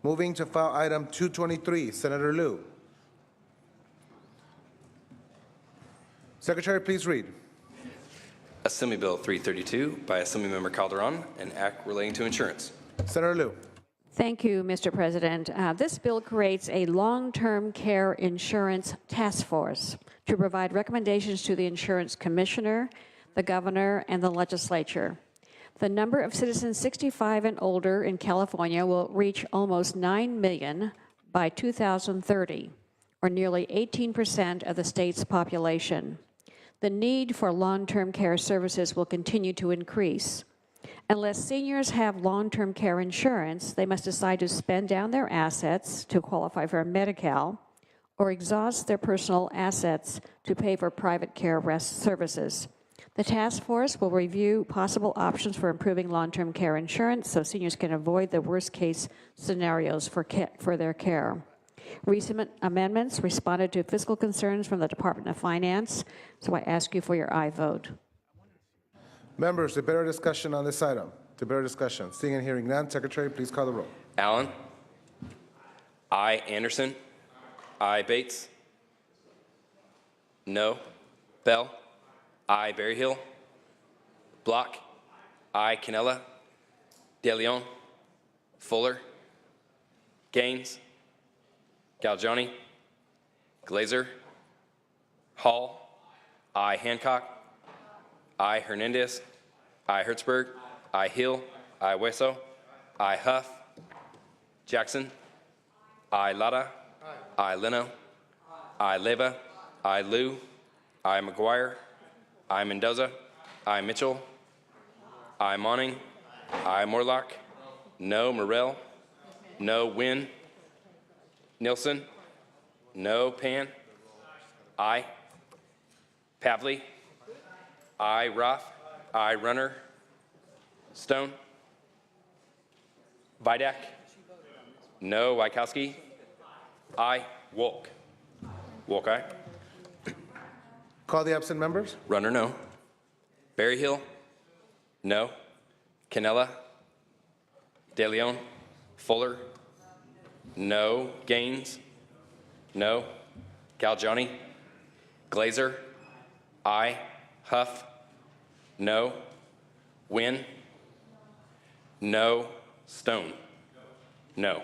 Moving to file item 223, Senator Liu. Secretary, please read. Assembly Bill 332 by Assemblymember Calderon, an act relating to insurance. Senator Liu. Thank you, Mr. President. This bill creates a long-term care insurance task force to provide recommendations to the insurance commissioner, the governor, and the legislature. The number of citizens 65 and older in California will reach almost 9 million by 2030, or nearly 18% of the state's population. The need for long-term care services will continue to increase. Unless seniors have long-term care insurance, they must decide to spend down their assets to qualify for Medi-Cal or exhaust their personal assets to pay for private care services. The task force will review possible options for improving long-term care insurance so seniors can avoid the worst-case scenarios for their care. Recent amendments responded to fiscal concerns from the Department of Finance, so I ask you for your aye vote. Members, debate or discussion on this item? Debate or discussion? Seeing and hearing none, Secretary, please call the roll. Allen. Aye. Anderson. Aye. Bates. No. Bell. Aye. Berryhill. Block. Aye. Canella. De Leon. Fuller. Gaines. Galgiani. Glazer. Hall. Aye. Hancock. Aye. Hernandez. Aye. Hertzberg. Aye. Hill. Aye. Hueso. Aye. Huff. Jackson. Aye. Lara. Aye. Leno. Aye. Leva. Aye. Liu. Aye. McGuire. Aye. Mendoza. Aye. Mitchell. Aye. Monning. Aye. Morlock. No. Morrell. No. Wynn. Nilsson. No. Pan. Aye. Pavley. Aye. Roth. Aye. Runner. Stone. Vidak. No. Wykowski. Aye. Wolk. Wolk, aye. Call the absent members. Runner, no. Berryhill. No. Canella. De Leon. Fuller. No. Gaines. No. Galgiani. Glazer. Aye. Huff. No. Wynn. No. Stone. No.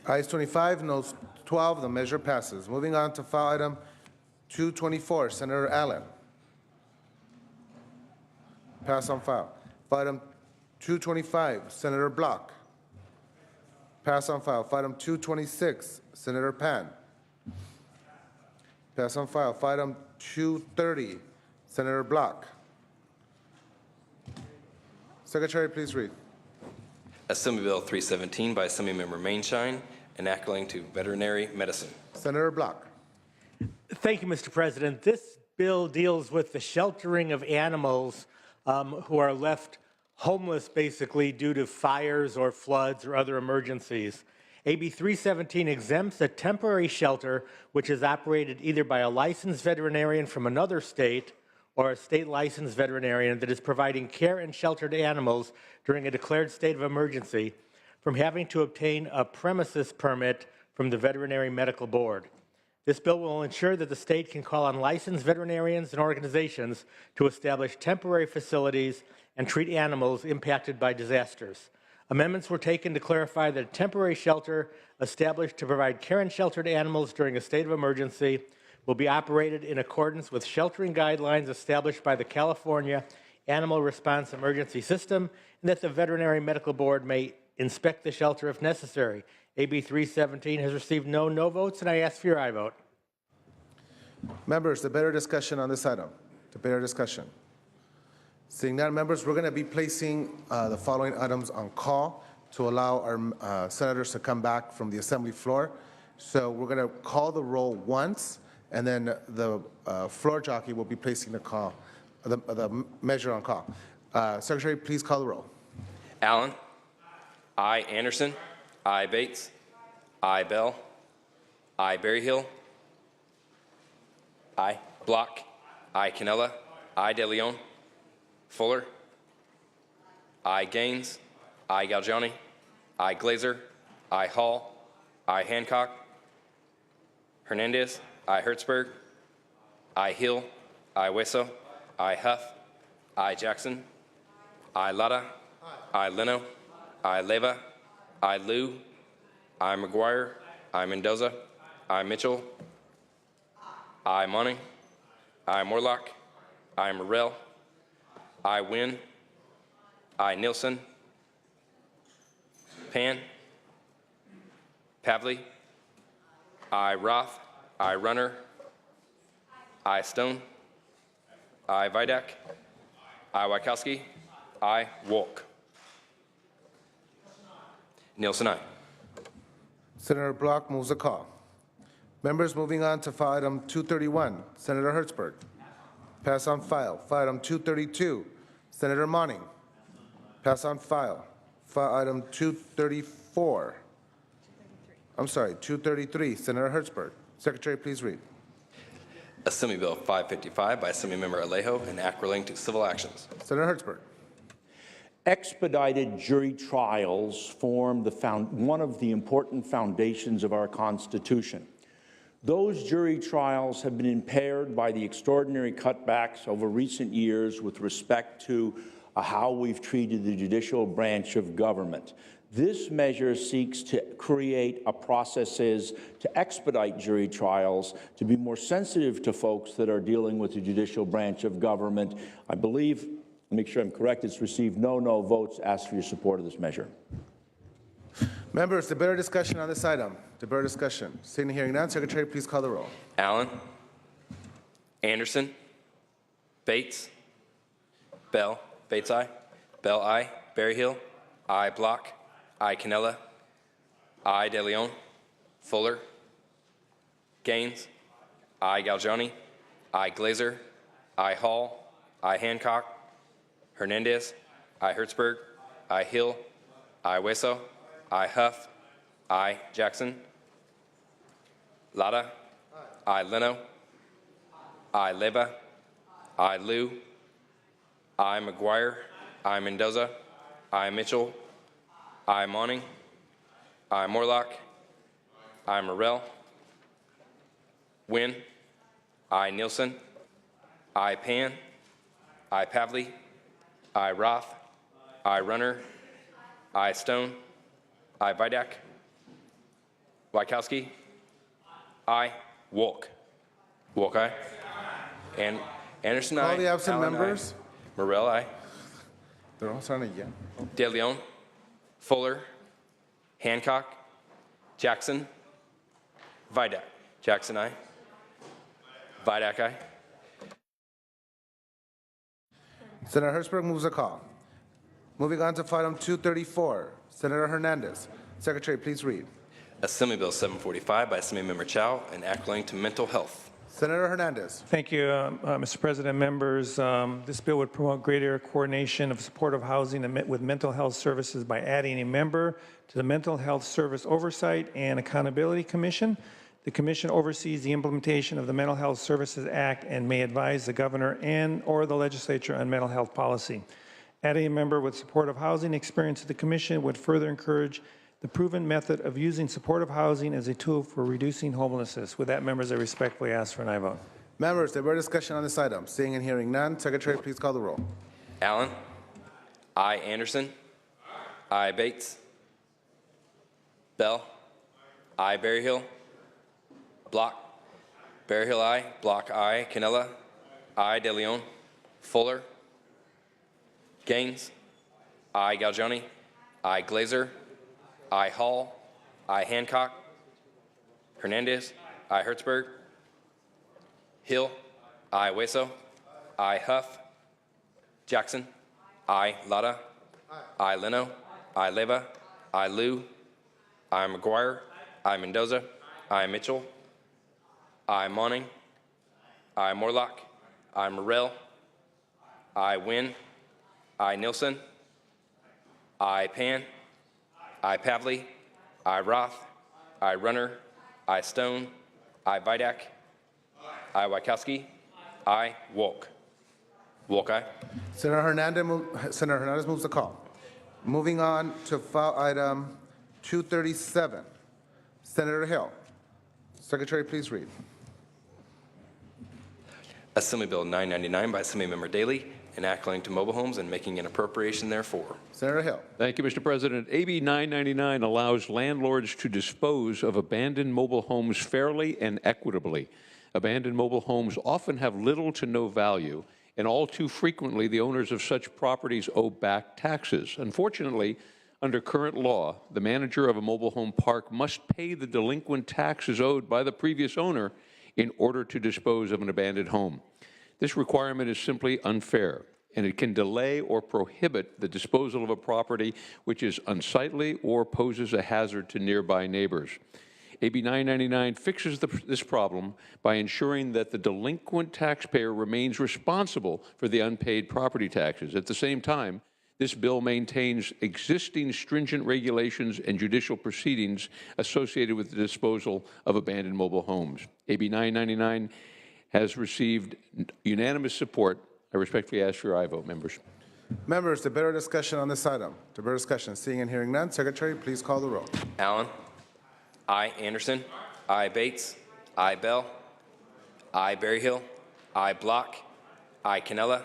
Ayes 25, noes 12. The measure passes. Moving on to file item 224, Senator Allen. Pass on file. File item 225, Senator Block. Pass on file. File item 226, Senator Pan. Pass on file. File item 230, Senator Block. Secretary, please read. Assembly Bill 317 by Assemblymember Mainshine, an act relating to veterinary medicine. Senator Block. Thank you, Mr. President. This bill deals with the sheltering of animals who are left homeless, basically, due to fires or floods or other emergencies. AB 317 exempts a temporary shelter which is operated either by a licensed veterinarian from another state or a state-licensed veterinarian that is providing care and shelter to animals during a declared state of emergency from having to obtain a premises permit from the Veterinary Medical Board. This bill will ensure that the state can call on licensed veterinarians and organizations to establish temporary facilities and treat animals impacted by disasters. Amendments were taken to clarify that a temporary shelter established to provide care and shelter to animals during a state of emergency will be operated in accordance with sheltering guidelines established by the California Animal Response Emergency System, and that the Veterinary Medical Board may inspect the shelter if necessary. AB 317 has received no votes, and I ask for your aye vote. Members, debate or discussion on this item? Debate or discussion? Seeing none, members, we're going to be placing the following items on call to allow our senators to come back from the assembly floor. So we're going to call the roll once, and then the floor jockey will be placing the call, the measure on call. Secretary, please call the roll. Allen. Aye. Anderson. Aye. Bates. Aye. Bell. Aye. Berryhill. Aye. Block. Aye. Canella. Aye. De Leon. Fuller. Aye. Gaines. I. Galgiani. I. Glazer. I. Hall. I. Hancock. Hernandez. I. Hertzberg. I. Hill. I. Weso. I. Huff. I. Jackson. I. Lada. I. Leno. I. Leva. I. Liu. I. McGuire. I. Mendoza. I. Mitchell. I. Monning. I. Morlock. I. Morrell. I. Wynn. I. Nielsen. Pan. Pavley. I. Roth. I. Runner. I. Stone. I. Vidak. I. Wachowski. I. Wolk. Nielsen, aye. Senator Block moves the call. Members, moving on to file item 231, Senator Hertzberg. Pass on file. File item 232, Senator Monning. Pass on file. File item 234. I'm sorry, 233, Senator Hertzberg. Secretary, please read. Assembly Bill 555 by Assemblymember Alejo, an act relating to civil actions. Senator Hertzberg. Expedited jury trials form one of the important foundations of our Constitution. Those jury trials have been impaired by the extraordinary cutbacks over recent years with respect to how we've treated the judicial branch of government. This measure seeks to create processes to expedite jury trials, to be more sensitive to folks that are dealing with the judicial branch of government. I believe, make sure I'm correct, it's received no votes. Ask for your support of this measure. Members, the better discussion on this item. The better discussion. Seeing and hearing none, Secretary, please call the roll. Allen. Anderson. Bates. Bell. Bates, aye. Bell, aye. Berryhill. Aye. Block. Aye. Canella. Aye. De Leon. Fuller. Gaines. Aye. Galgiani. Aye. Glazer. Aye. Hall. Aye. Hancock. Hernandez. Aye. Hertzberg. Aye. Hill. Aye. Weso. Aye. Huff. Aye. Jackson. Lada. Aye. Leno. Aye. Leva. Aye. Liu. Aye. McGuire. Aye. Mendoza. Aye. Mitchell. Aye. Monning. Aye. Morlock. Aye. Morrell. Wynn. Aye. Nielsen. Aye. Pan. Aye. Pavley. Aye. Roth. Aye. Runner. Aye. Stone. Aye. Vidak. Wachowski. Aye. Wolk. Wolk, aye. And Anderson, aye. All the absent Allen, members. Aye. Morrell, aye. They're all starting again. De Leon. Fuller. Hancock. Jackson. Vidak. Jackson, aye. Vidak, aye. Senator Hertzberg moves the call. Moving on to file item 234, Senator Hernandez. Secretary, please read. Assembly Bill 745 by Assemblymember Chow, an act relating to mental health. Senator Hernandez. Thank you, Mr. President, members. This bill would promote greater coordination of supportive housing with mental health services by adding a member to the Mental Health Service Oversight and Accountability Commission. The commission oversees the implementation of the Mental Health Services Act and may advise the governor and/or the legislature on mental health policy. Adding a member with supportive housing experience to the commission would further encourage the proven method of using supportive housing as a tool for reducing homelessness. With that, members, I respectfully ask for an aye vote. Members, there were discussion on this item. Seeing and hearing none, Secretary, please call the roll. Allen. Aye. Anderson. Aye. Bates. Bell. Aye. Berryhill. Block. Berryhill, aye. Block, aye. Canella. Aye. De Leon. Fuller. Gaines. Aye. Galgiani. Aye. Glazer. Aye. Hall. Aye. Hancock. Hernandez. Aye. Hertzberg. Hill. Aye. Weso. Aye. Huff. Jackson. Aye. Lada. Aye. Leno. Aye. Leva. Aye. Liu. Aye. McGuire. Aye. Mendoza. Aye. Mitchell. Aye. Monning. Aye. Morlock. Aye. Morrell. Aye. Wynn. Aye. Nielsen. Aye. Pan. Aye. Pavley. Aye. Roth. Aye. Runner. Aye. Stone. Aye. Vidak. Aye. Wachowski. Aye. Wolk. Wolk, aye. Senator Hernandez moves the call. Moving on to file item 237, Senator Hill. Secretary, please read. Assembly Bill 999 by Assemblymember Daley, an act relating to mobile homes and making an appropriation therefore. Senator Hill. Thank you, Mr. President. AB 999 allows landlords to dispose of abandoned mobile homes fairly and equitably. Abandoned mobile homes often have little to no value, and all too frequently the owners of such properties owe back taxes. Unfortunately, under current law, the manager of a mobile home park must pay the delinquent taxes owed by the previous owner in order to dispose of an abandoned home. This requirement is simply unfair, and it can delay or prohibit the disposal of a property which is unsightly or poses a hazard to nearby neighbors. AB 999 fixes this problem by ensuring that the delinquent taxpayer remains responsible for the unpaid property taxes. At the same time, this bill maintains existing stringent regulations and judicial proceedings associated with the disposal of abandoned mobile homes. AB 999 has received unanimous support. I respectfully ask for your aye vote, members. Members, debate or discussion on this item? Debate or discussion? Seeing and hearing none, Secretary, please call the roll. Allen. I. Anderson. I. Bates. I. Bell. I. Berryhill. I. Block. I. Canella.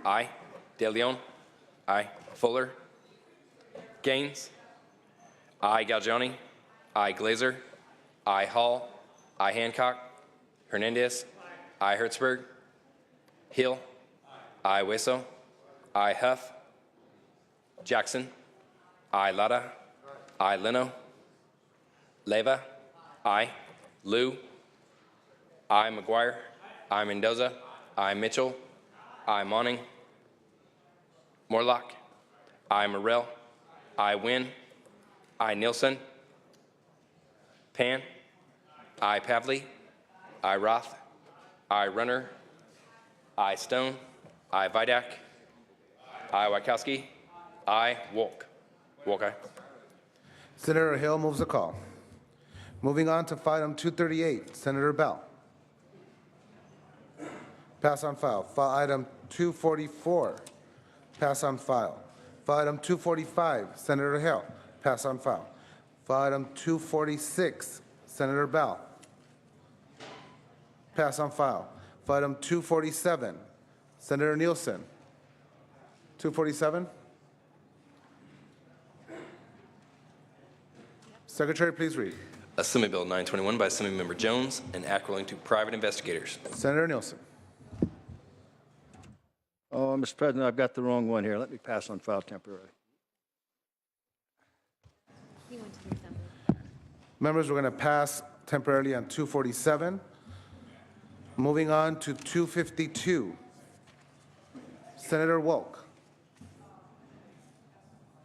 I. De Leon. I. Fuller. Gaines. I. Galgiani. I. Glazer. I. Hall. I. Hancock. Hernandez. I. Hertzberg. Hill. I. Weso. I. Huff. Jackson. I. Lara. I. Leno. Leva. I. Liu. I. McGuire. I. Mendoza. I. Mitchell. I. Monning. Morlock. I. Morrell. I. Wynn. I. Nielsen. Pan. I. Pavley. I. Roth. I. Runner. I. Stone. I. Vidak. I. Wachowski. I. Wolk. Wolk, aye. Senator Hill moves the call. Moving on to item 238, Senator Bell. Pass on file. File item 244. Pass on file. File item 245, Senator Hill. Pass on file. File item 246, Senator Bell. Pass on file. File item 247, Senator Nielsen. 247? Secretary, please read. Assembly Bill 921 by Assemblymember Jones, an act relating to private investigators. Senator Nielsen. Oh, Mr. President, I've got the wrong one here. Let me pass on file temporarily. Members, we're going to pass temporarily on 247. Moving on to 252. Senator Wolk.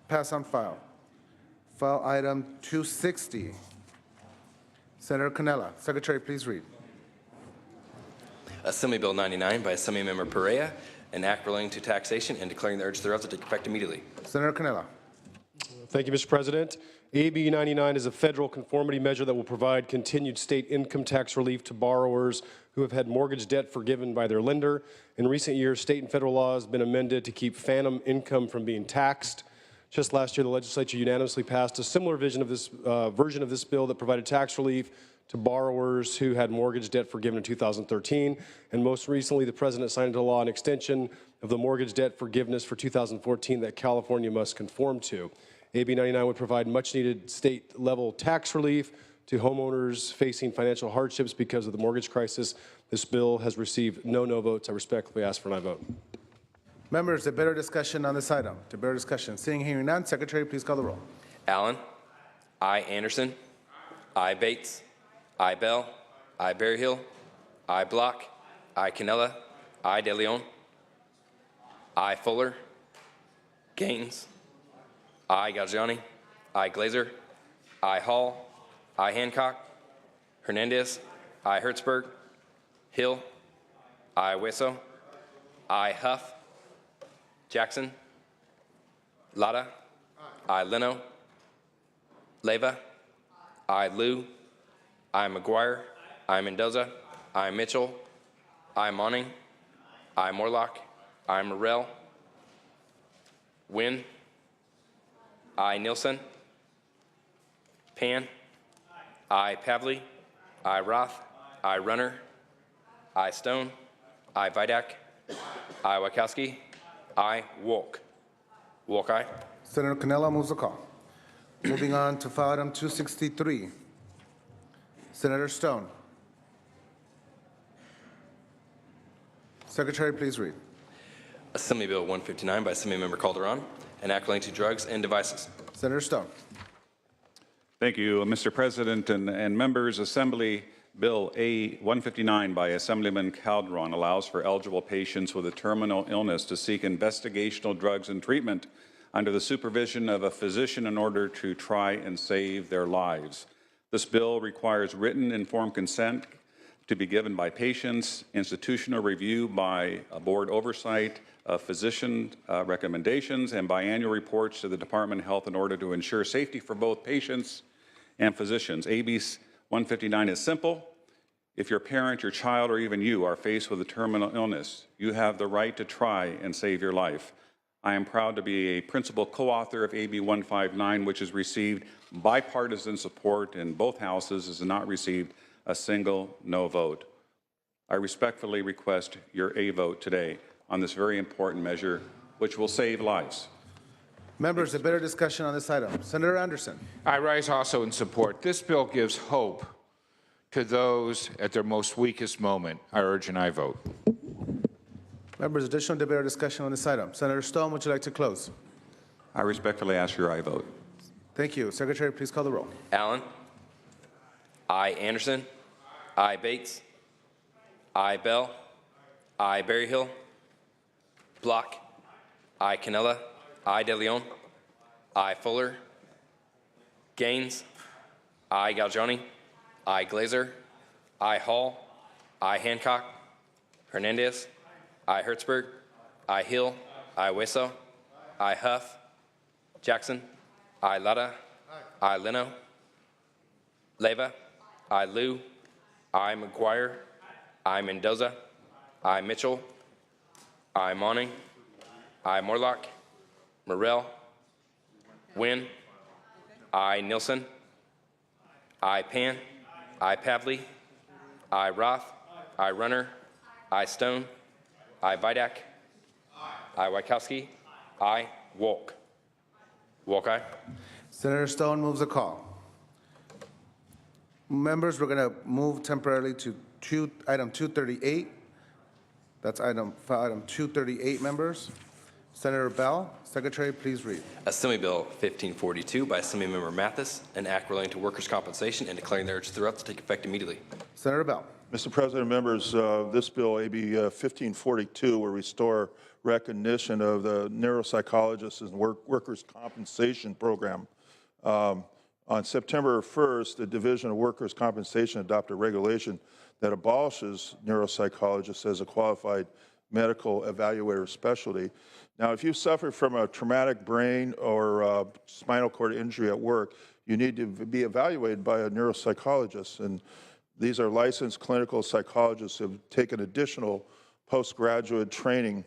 Pass on file. File item 260. Senator Canella. Secretary, please read. Assembly Bill 99 by Assemblymember Perea, an act relating to taxation and declaring the urge thereof to take effect immediately. Senator Canella. Thank you, Mr. President. AB 99 is a federal conformity measure that will provide continued state income tax relief to borrowers who have had mortgage debt forgiven by their lender. In recent years, state and federal law has been amended to keep phantom income from being taxed. Just last year, the legislature unanimously passed a similar version of this bill that provided tax relief to borrowers who had mortgage debt forgiven in 2013. And most recently, the president signed into law an extension of the mortgage debt forgiveness for 2014 that California must conform to. AB 99 would provide much-needed state-level tax relief to homeowners facing financial hardships because of the mortgage crisis. This bill has received no votes. I respectfully ask for an aye vote. Members, debate or discussion on this item? Debate or discussion? Seeing and hearing none, Secretary, please call the roll. Allen. I. Anderson. I. Bates. I. Bell. I. Berryhill. I. Block. I. Canella. I. De Leon. I. Fuller. Gaines. I. Galgiani. I. Glazer. I. Hall. I. Hancock. Hernandez. I. Hertzberg. Hill. I. Weso. I. Huff. Jackson. Lara. I. Leno. Leva. I. Liu. I. McGuire. I. Mendoza. I. Mitchell. I. Monning. I. Morlock. I. Morrell. Wynn. I. Nielsen. Pan. I. Pavley. I. Roth. I. Runner. I. Stone. I. Vidak. I. Wachowski. I. Wolk. Wolk, aye. Senator Canelo moves the call. Moving on to file item 263. Senator Stone. Secretary, please read. Assembly Bill 159 by Assemblymember Calderon, an act relating to drugs and devices. Senator Stone. Thank you, Mr. President and members. Assembly Bill A-159 by Assemblyman Calderon allows for eligible patients with a terminal illness to seek investigational drugs and treatment under the supervision of a physician in order to try and save their lives. This bill requires written informed consent to be given by patients, institutional review by board oversight of physician recommendations, and biannual reports to the Department of Health in order to ensure safety for both patients and physicians. AB 159 is simple. If your parent, your child, or even you are faced with a terminal illness, you have the right to try and save your life. I am proud to be a principal co-author of AB 159, which has received bipartisan support in both houses, has not received a single no vote. I respectfully request your A vote today on this very important measure, which will save lives. Members, a better discussion on this item. Senator Anderson. I rise also in support. This bill gives hope to those at their most weakest moment. I urge an aye vote. Members, additional debate or discussion on this item. Senator Stone, would you like to close? I respectfully ask your aye vote. Thank you. Secretary, please call the roll. Allen. I. Anderson. I. Bates. I. Bell. I. Berryhill. Block. I. Canella. I. De Leon. I. Fuller. Gaines. I. Galgiani. I. Glazer. I. Hall. I. Hancock. Hernandez. I. Hertzberg. I. Hill. I. Weso. I. Huff. Jackson. I. Lada. I. Leno. Leyva. I. Liu. I. McGuire. I. Mendoza. I. Mitchell. I. Monning. I. Morlock. Morrell. Wynn. I. Nielsen. I. Pan. I. Pavley. I. Roth. I. Runner. I. Stone. I. Vidak. I. Wachowski. I. Wolk. Wolk, aye. Senator Stone moves the call. Members, we're going to move temporarily to item 238. That's item 238, members. Senator Bell, Secretary, please read. Assembly Bill 1542 by Assemblymember Mathis, an act relating to workers' compensation and declaring thereof throughout to take effect immediately. Senator Bell. Mr. President, members, this bill, AB 1542, will restore recognition of the neuropsychologists and workers' compensation program. On September 1st, the Division of Workers' Compensation adopted regulation that abolishes neuropsychologists as a qualified medical evaluator specialty. Now, if you suffer from a traumatic brain or spinal cord injury at work, you need to be evaluated by a neuropsychologist. And these are licensed clinical psychologists who have taken additional postgraduate training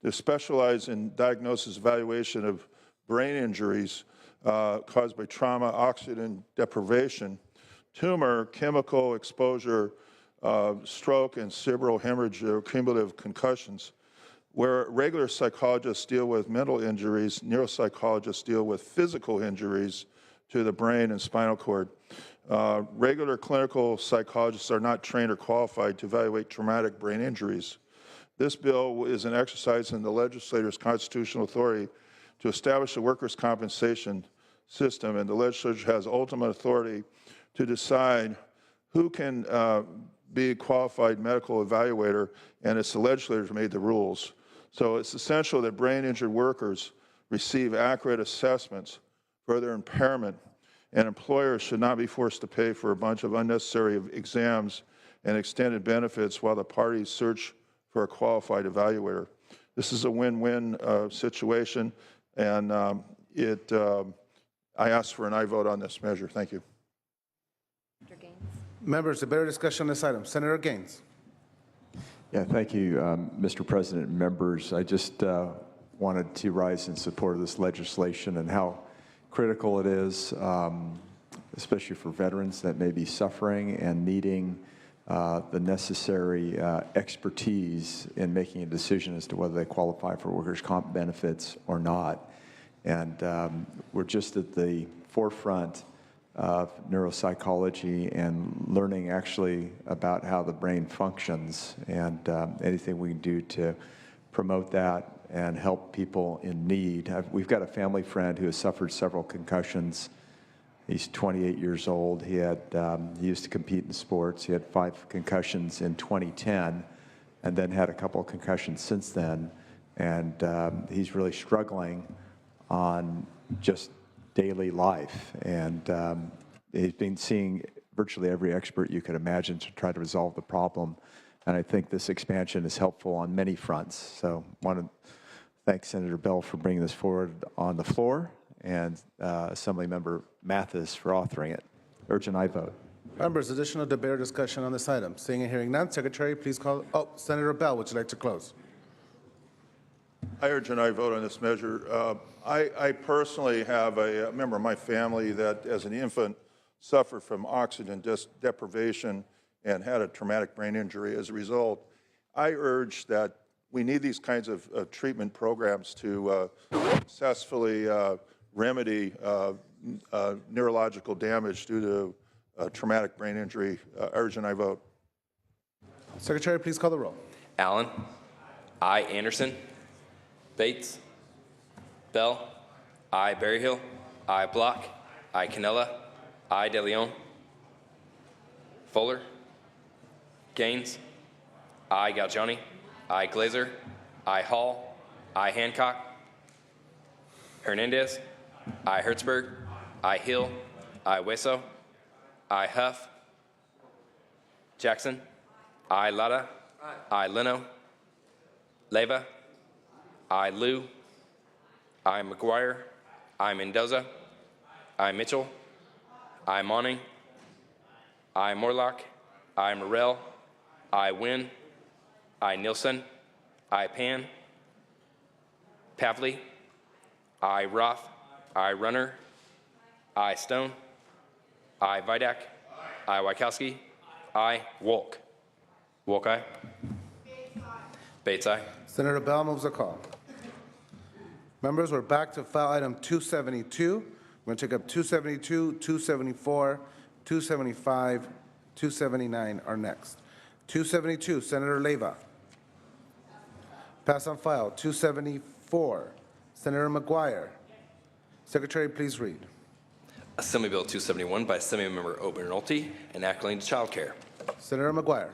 to specialize in diagnosis evaluation of brain injuries caused by trauma, oxygen deprivation, tumor, chemical exposure, stroke, and cerebral hemorrhage or cumulative concussions. Where regular psychologists deal with mental injuries, neuropsychologists deal with physical injuries to the brain and spinal cord. Regular clinical psychologists are not trained or qualified to evaluate traumatic brain injuries. This bill is an exercise in the legislator's constitutional authority to establish a workers' compensation system, and the legislature has ultimate authority to decide who can be a qualified medical evaluator, and it's the legislator who made the rules. So it's essential that brain-injured workers receive accurate assessments for their impairment, and employers should not be forced to pay for a bunch of unnecessary exams and extended benefits while the parties search for a qualified evaluator. This is a win-win situation, and I ask for an aye vote on this measure. Thank you. Members, a better discussion on this item. Senator Gaines. Yeah, thank you, Mr. President and members. I just wanted to rise in support of this legislation and how critical it is, especially for veterans that may be suffering and needing the necessary expertise in making a decision as to whether they qualify for workers' comp benefits or not. And we're just at the forefront of neuropsychology and learning actually about how the brain functions, and anything we can do to promote that and help people in need. We've got a family friend who has suffered several concussions. He's 28 years old. He used to compete in sports. He had 5 concussions in 2010 and then had a couple of concussions since then. And he's really struggling on just daily life. And he's been seeing virtually every expert you could imagine to try to resolve the problem. And I think this expansion is helpful on many fronts. So I want to thank Senator Bell for bringing this forward on the floor, and Assemblymember Mathis for authoring it. Urge an aye vote. Members, additional debate or discussion on this item? Seeing and hearing none, Secretary, please call. Oh, Senator Bell, would you like to close? I urge an aye vote on this measure. I personally have a member of my family that, as an infant, suffered from oxygen deprivation and had a traumatic brain injury as a result. I urge that we need these kinds of treatment programs to successfully remedy neurological damage due to traumatic brain injury. Urge and I vote. Secretary, please call the roll. Allen. I. Anderson. Bates. Bell. I. Berryhill. I. Block. I. Canella. I. De Leon. Fuller. Gaines. I. Galgiani. I. Glazer. I. Hall. I. Hancock. Hernandez. I. Hertzberg. I. Hill. I. Hueso. I. Huff. Jackson. I. Lara. I. Leno. Leyva. I. Liu. I. McGuire. I. Mendoza. I. Mitchell. I. Monning. I. Morlock. I. Morrell. I. Wynn. I. Nielsen. I. Pan. Pavley. I. Roth. I. Runner. I. Stone. I. Vidak. I. Wykowski. I. Wolk. Wolk, aye. Bates, aye. Senator Bell moves the call. Members, we're back to file item 272. We're going to take up 272, 274, 275, 279 are next. 272, Senator Leyva. Pass on file. 274, Senator McGuire. Secretary, please read. Assembly Bill 271 by Assemblymember Obernolte, enacting child care. Senator McGuire.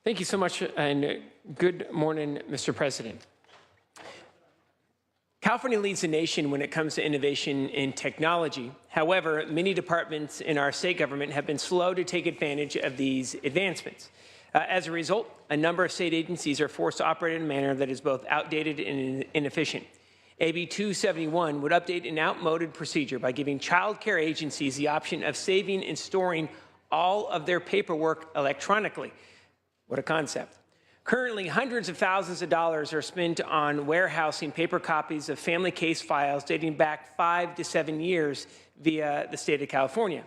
Thank you so much, and good morning, Mr. President. California leads the nation when it comes to innovation in technology. However, many departments in our state government have been slow to take advantage of these advancements. As a result, a number of state agencies are forced to operate in a manner that is both outdated and inefficient. AB 271 would update an outmoded procedure by giving child care agencies the option of saving and storing all of their paperwork electronically. What a concept. Currently, hundreds of thousands of dollars are spent on warehousing paper copies of family case files dating back 5 to 7 years via the state of California.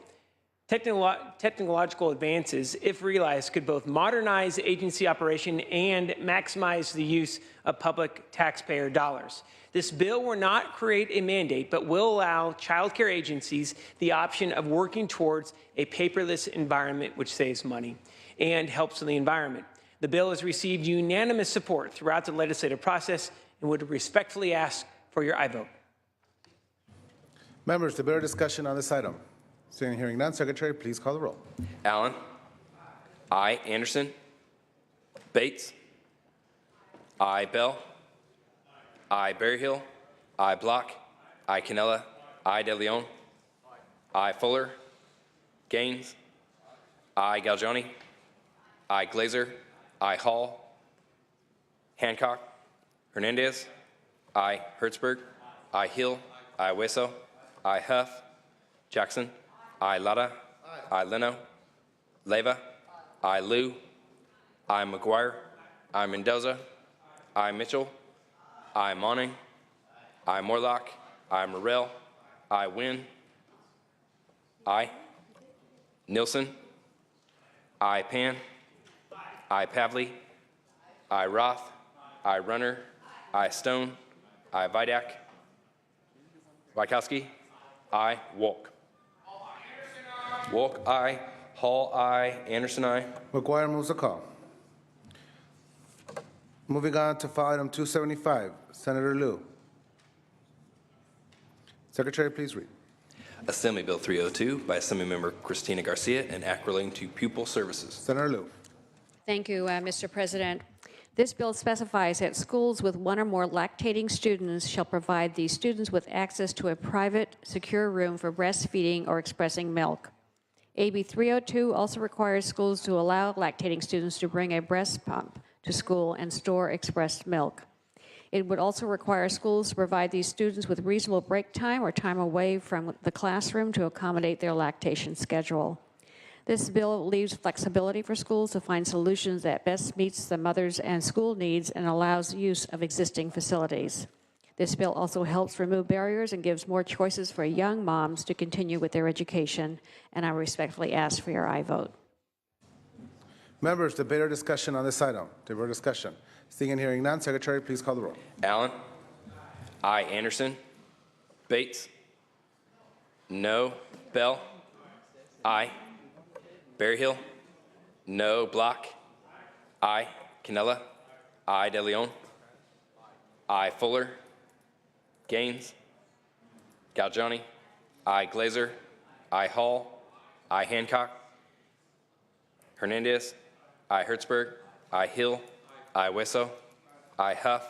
Technological advances, if realized, could both modernize agency operation and maximize the use of public taxpayer dollars. This bill will not create a mandate, but will allow child care agencies the option of working towards a paperless environment, which saves money and helps in the environment. The bill has received unanimous support throughout the legislative process and would respectfully ask for your aye vote. Members, debate or discussion on this item? Seeing and hearing none, Secretary, please call the roll. Allen. I. Anderson. Bates. I. Bell. I. Berryhill. I. Block. I. Canella. I. De Leon. I. Fuller. Gaines. I. Galgiani. I. Glazer. I. Hall. Hancock. Hernandez. I. Hertzberg. I. Hill. I. Hueso. I. Huff. Jackson. I. Lara. I. Leno. Leyva. I. Liu. I. McGuire. I. Mendoza. I. Mitchell. I. Monning. I. Morlock. I Morrell, I Wynn, I Nilsson, I Pan, I Pavley, I Roth, I Runner, I Stone, I Vidak, Wykowski, I Wolk. Wolk, I. Hall, I. Anderson, I. McGuire moves the call. Moving on to file item 275, Senator Liu. Secretary, please read. Assembly Bill 302 by Assemblymember Christina Garcia and Act relating to pupil services. Senator Liu. Thank you, Mr. President. This bill specifies that schools with one or more lactating students shall provide these students with access to a private, secure room for breastfeeding or expressing milk. AB 302 also requires schools to allow lactating students to bring a breast pump to school and store expressed milk. It would also require schools to provide these students with reasonable break time or time away from the classroom to accommodate their lactation schedule. This bill leaves flexibility for schools to find solutions that best meets the mothers and school needs and allows use of existing facilities. This bill also helps remove barriers and gives more choices for young moms to continue with their education, and I respectfully ask for your aye vote. Members, debate or discussion on this item? Debate or discussion? Seeing and hearing none, Secretary, please call the roll. Allen, I. Anderson, Bates, no. Bell, I. Berryhill, no. Block, I. Canella, I. De Leon, I. Fuller, Gaines, Galgiani, I. Glazer, I. Hall, I. Hancock, Hernandez, I. Hertzberg, I. Hill, I. Wesso, I. Huff,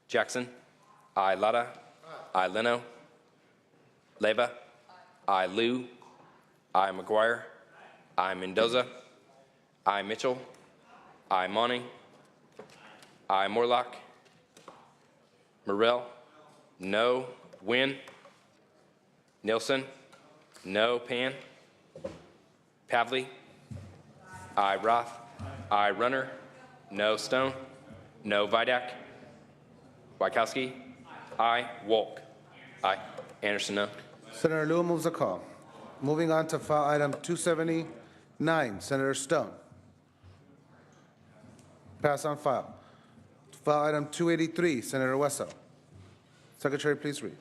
Jackson, I. Lada, I. Leno, Leva, I. Liu, I. McGuire, I. Mendoza, I. Mitchell, I. Monning, I. Morlock, Morrell, no. Wynn, Nilsson, no. Pan, Pavley, I. Roth, I. Runner, no. Stone, no. Vidak, Wykowski, I. Wolk, I. Anderson, no. Senator Liu moves the call. Moving on to file item 279, Senator Stone. Pass on file. File item 283, Senator Wesso. Secretary, please read.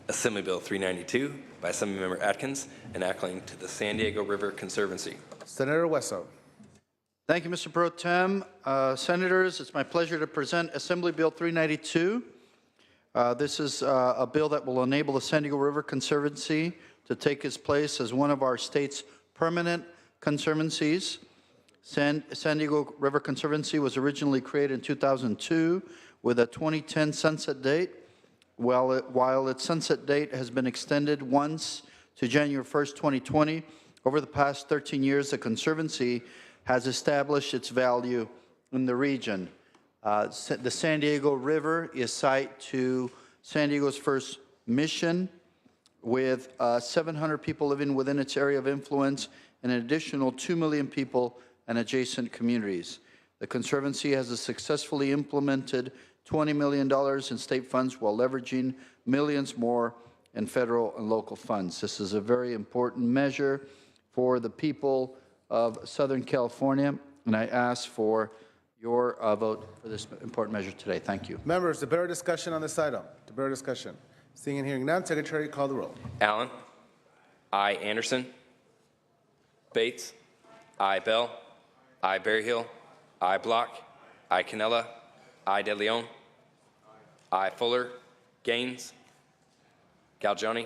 Assembly Bill 392 by Assemblymember Atkins and Act relating to the San Diego River Conservancy. Senator Wesso. Thank you, Mr. Pro Tem. Senators, it's my pleasure to present Assembly Bill 392. This is a bill that will enable the San Diego River Conservancy to take its place as one of our state's permanent conservancies. San Diego River Conservancy was originally created in 2002 with a 2010 sunset date. While its sunset date has been extended once to January 1st, 2020, over the past 13 years, the Conservancy has established its value in the region. The San Diego River is site to San Diego's first mission, with 700 people living within its area of influence and an additional 2 million people and adjacent communities. The Conservancy has successfully implemented $20 million in state funds while leveraging millions more in federal and local funds. This is a very important measure for the people of Southern California, and I ask for your vote for this important measure today. Thank you. Members, debate or discussion on this item? Debate or discussion? Seeing and hearing none, Secretary, call the roll. Allen, I. Anderson, Bates, I. Bell, I. Berryhill, I. Block, I. Canella, I. De Leon, I. Fuller, Gaines, Galgiani,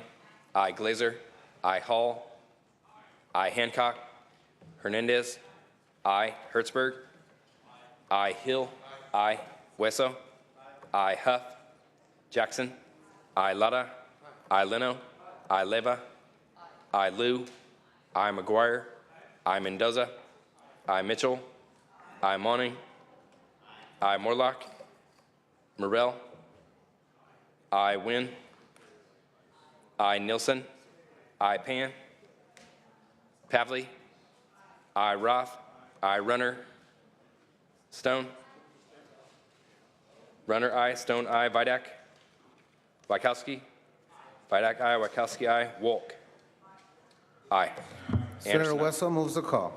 I. Glazer, I. Hall, I. Hancock, Hernandez, I. Hertzberg, I. Hill, I. Wesso, I. Huff, Jackson, I. Lada, I. Leno, I. Leva, I. Liu, I. McGuire, I. Mendoza, I. Mitchell, I. Monning, I. Morlock, Morrell, I. Wynn, I. Nilsson, I. Pan, Pavley, I. Roth, I. Runner, Stone, Runner, I. Stone, I. Vidak, Wykowski, Vidak, aye. Wachowski, aye. Walk. Aye. Senator Anderson, aye. Wessel moves the call.